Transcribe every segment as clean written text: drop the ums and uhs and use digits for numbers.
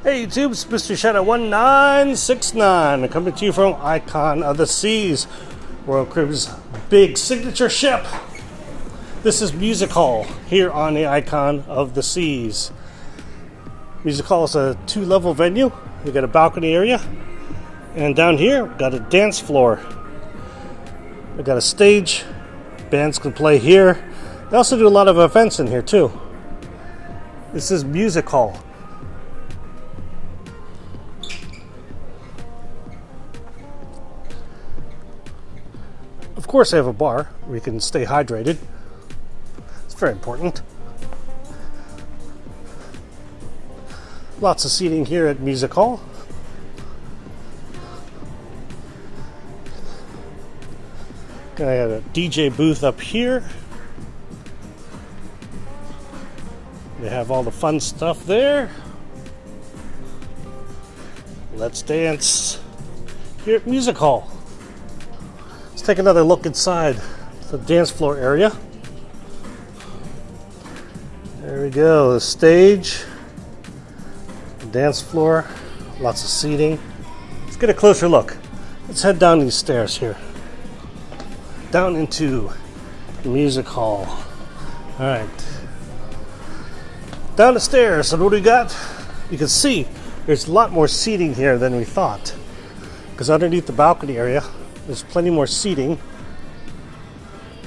Hey YouTube, it's Mr. Shadow 1969 coming to you from Icon of the Seas, Royal Caribbean's big signature ship. This is Music Hall here on the Icon of the Seas. Music Hall is a 2-level venue. We got a balcony area, and down here we got a dance floor. We got a stage. Bands can play here. They also do a lot of events in here too. This is Music Hall. Of course, they have a bar where you can stay hydrated. It's very important. Lots of seating here at Music Hall. I have a DJ booth up here. They have all the fun stuff there. Let's dance here at Music Hall. Let's take another look inside the dance floor area. There we go, the stage, the dance floor, lots of seating. Let's get a closer look. Let's head down these stairs here. Down into the Music Hall. All right. Down the stairs, and what do we got? You can see there's a lot more seating here than we thought. Because underneath the balcony area, there's plenty more seating.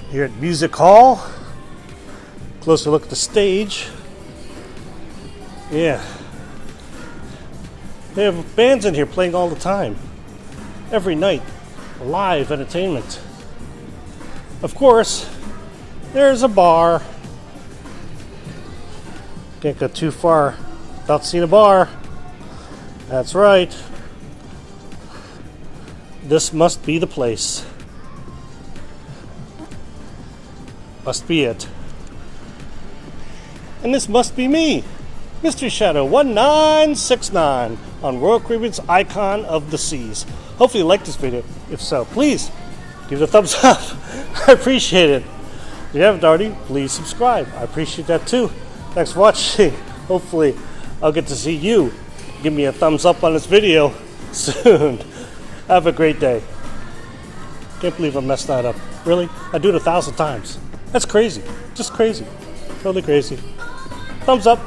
Here at Music Hall. Closer look at the stage. Yeah. They have bands in here playing all the time. Every night. Live entertainment. Of course, there's a bar. Can't go too far without seeing a bar. That's right. This must be the place. Must be it. And this must be me, Mr. Shadow 1969 on Royal Caribbean's Icon of the Seas. Hopefully you liked this video. If so, please give it a thumbs up. I appreciate it. If you haven't already, please subscribe. I appreciate that too. Thanks for watching. Hopefully I'll get to see you give me a thumbs up on this video soon. Have a great day. Can't believe I messed that up. Really? I do it 1,000 times. That's crazy. Just crazy. Totally crazy. Thumbs up.